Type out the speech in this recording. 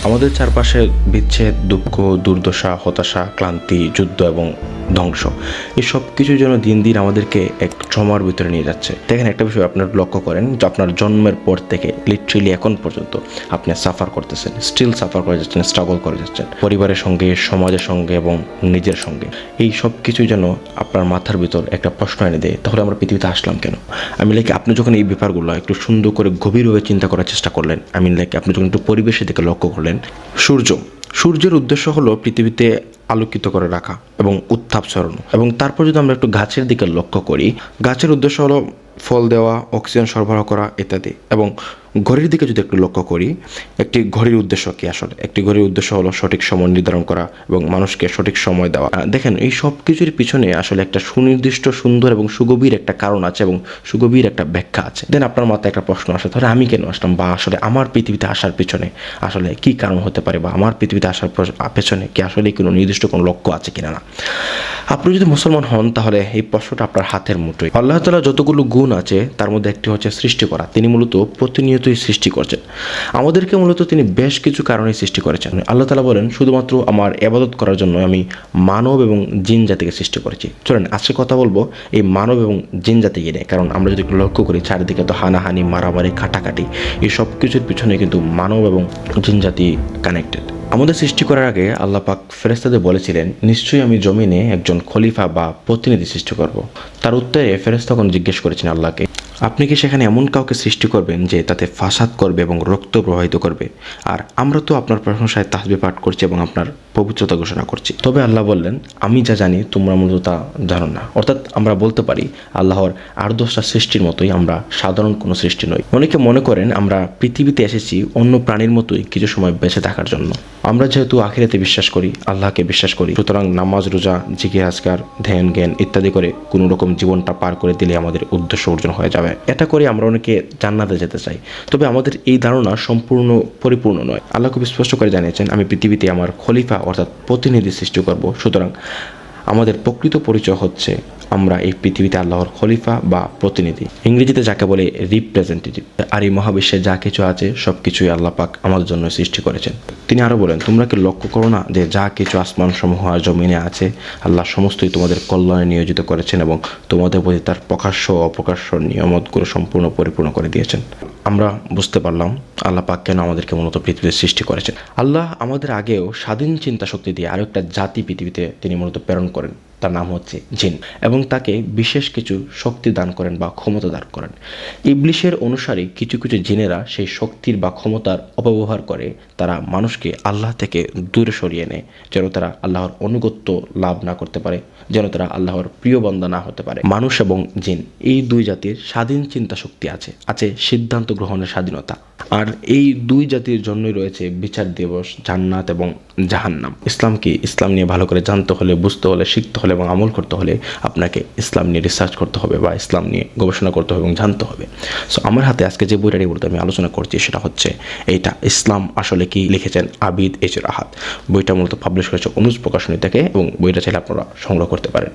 আমাদের চারপাশে বিচ্ছেদ, দুঃখ, দুর্দশা, হতাশা, ক্লান্তি, যুদ্ধ এবং ধ্বংস, এই সব কিছু যেন দিন দিন আমাদেরকে এক ট্রমার ভিতরে নিয়ে যাচ্ছে। দেখেন, একটা বিষয় আপনার লক্ষ্য করেন যে আপনার জন্মের পর থেকে লিটারেলি এখন পর্যন্ত আপনি সাফার করতেছেন, স্টিল সাফার করে যাচ্ছেন, স্ট্রাগল করে যাচ্ছেন পরিবারের সঙ্গে, সমাজের সঙ্গে এবং নিজের সঙ্গে। এই সব কিছু যেন আপনার মাথার ভিতর একটা প্রশ্ন এনে দেয়, তাহলে আমরা পৃথিবীতে আসলাম কেন? আপনি যখন এই ব্যাপারগুলো একটু সুন্দর করে গভীরভাবে চিন্তা করার চেষ্টা করলেন, আপনি যখন একটু পরিবেশের দিকে লক্ষ্য করলেন, সূর্যের উদ্দেশ্য হলো পৃথিবীতে আলোকিত করে রাখা এবং উত্তাপ ছড়ানো। এবং তারপর যদি আমরা একটু গাছের দিকে লক্ষ্য করি, গাছের উদ্দেশ্য হলো ফল দেওয়া, অক্সিজেন সরবরাহ করা ইত্যাদি। এবং ঘড়ির দিকে যদি একটু লক্ষ্য করি, একটি ঘড়ির উদ্দেশ্য কি? আসলে একটি ঘড়ির উদ্দেশ্য হলো সঠিক সময় নির্ধারণ করা এবং মানুষকে সঠিক সময় দেওয়া। দেখেন, এই সব কিছুর পিছনে আসলে একটা সুনির্দিষ্ট, সুন্দর এবং সুগভীর একটা কারণ আছে এবং সুগভীর একটা ব্যাখ্যা আছে। দেন আপনার মাথায় একটা প্রশ্ন আসে, তাহলে আমি কেন আসলাম, বা আসলে আমার পৃথিবীতে আসার পিছনে আসলে কি কারণ হতে পারে, বা আমার পৃথিবীতে আসার পেছনে কি আসলে কোনো নির্দিষ্ট কোনো লক্ষ্য আছে কিনা না। আপনি যদি মুসলমান হন, তাহলে এই প্রশ্নটা আপনার হাতের মুঠোয়। আল্লাহ তাআলা যতগুলো গুণ আছে তার মধ্যে একটি হচ্ছে সৃষ্টি করা। তিনি মূলত প্রতিনিয়তই সৃষ্টি করছেন। আমাদেরকে মূলত তিনি বেশ কিছু কারণে সৃষ্টি করেছেন। আল্লাহ তাআলা বলেন, শুধুমাত্র আমার ইবাদত করার জন্য আমি মানব এবং জিন জাতিকে সৃষ্টি করেছি। চলেন আজকে কথা বলবো এই মানব এবং জিন জাতিকে নিয়ে। কারণ আমরা যদি লক্ষ্য করি, চারিদিকে তো হানাহানি, মারামারি, কাটাকাটি, এই সব কিছুর পিছনে কিন্তু মানব এবং জিন জাতি কানেক্টেড। আমাদের সৃষ্টি করার আগে আল্লাহ পাক ফেরেশতাদের বলেছিলেন, নিশ্চয়ই আমি জমিনে একজন খলিফা বা প্রতিনিধি সৃষ্টি করব। তার উত্তরে ফেরেশতা তখন জিজ্ঞেস করেছেন আল্লাহকে, আপনি কি সেখানে এমন কাউকে সৃষ্টি করবেন যে তাতে ফাসাদ করবে এবং রক্ত প্রবাহিত করবে? আর আমরা তো আপনার প্রশংসায় তাসবিহ পাঠ করছি এবং আপনার পবিত্রতা ঘোষণা করছি। তবে আল্লাহ বললেন, আমি যা জানি তোমরা মূলত তা জানো না। অর্থাৎ আমরা বলতে পারি আল্লাহর 8-10টা সৃষ্টির মতোই আমরা সাধারণ কোনো সৃষ্টি নই। অনেকে মনে করেন আমরা পৃথিবীতে এসেছি অন্য প্রাণীর মতোই কিছু সময় বেঁচে থাকার জন্য। আমরা যেহেতু আখিরাতে বিশ্বাস করি, আল্লাহকে বিশ্বাস করি, সুতরাং নামাজ, রোজা, জিকির, আজকার, ধ্যান, জ্ঞান ইত্যাদি করে কোনো রকম জীবনটা পার করে দিলে আমাদের উদ্দেশ্য অর্জন হয়ে যাবে। এটা করে আমরা অনেকে জান্নাতে যেতে চাই। তবে আমাদের এই ধারণা সম্পূর্ণ পরিপূর্ণ নয়। আল্লাহ খুব স্পষ্ট করে জানিয়েছেন, আমি পৃথিবীতে আমার খলিফা অর্থাৎ প্রতিনিধি সৃষ্টি করব। সুতরাং আমাদের প্রকৃত পরিচয় হচ্ছে আমরা এই পৃথিবীতে আল্লাহর খলিফা বা প্রতিনিধি, ইংরেজিতে যাকে বলে রিপ্রেজেন্টেটিভ। আর এই মহাবিশ্বে যা কিছু আছে সব কিছুই আল্লাহ পাক আমাদের জন্য সৃষ্টি করেছেন। তিনি আরও বলেন, তোমরা কি লক্ষ্য করো না যে যা কিছু আসমান সমূহ আর জমিনে আছে আল্লাহ সমস্তই তোমাদের কল্যাণে নিয়োজিত করেছেন এবং তোমাদের প্রতি তার প্রকাশ্য ও অপ্রকাশ্য নিয়ামতগুলো সম্পূর্ণ পরিপূর্ণ করে দিয়েছেন। আমরা বুঝতে পারলাম আল্লাহ পাক কেন আমাদেরকে মূলত পৃথিবীতে সৃষ্টি করেছেন। আল্লাহ আমাদের আগেও স্বাধীন চিন্তা শক্তি দিয়ে আরও একটা জাতি পৃথিবীতে তিনি মূলত প্রেরণ করেন, তার নাম হচ্ছে জিন, এবং তাকে বিশেষ কিছু শক্তি দান করেন বা ক্ষমতা দান করেন। ইবলিশের অনুসারী কিছু কিছু জিনেরা সেই শক্তির বা ক্ষমতার অপব্যবহার করে তারা মানুষকে আল্লাহ থেকে দূরে সরিয়ে নেয়, যেন তারা আল্লাহর আনুগত্য লাভ না করতে পারে, যেন তারা আল্লাহর প্রিয় বান্দা না হতে পারে। মানুষ এবং জিন এই দুই জাতির স্বাধীন চিন্তা শক্তি আছে সিদ্ধান্ত গ্রহণের স্বাধীনতা। আর এই দুই জাতির জন্যই রয়েছে বিচার দিবস, জান্নাত এবং জাহান্নাম। ইসলাম নিয়ে ভালো করে জানতে হলে, বুঝতে হলে, শিখতে হলে এবং আমল করতে হলে আপনাকে ইসলাম নিয়ে রিসার্চ করতে হবে বা ইসলাম নিয়ে গবেষণা করতে হবে এবং জানতে হবে। সো আমার হাতে আজকে যে বইটার উপর আমি আলোচনা করছি সেটা হচ্ছে এইটা, ইসলাম আসলে কি, লিখেছেন আবিদ এইচ রাহাত। বইটা মূলত পাবলিশ করেছে অনুজ প্রকাশনী থেকে এবং বইটা চাইলে আপনারা সংগ্রহ করতে পারেন।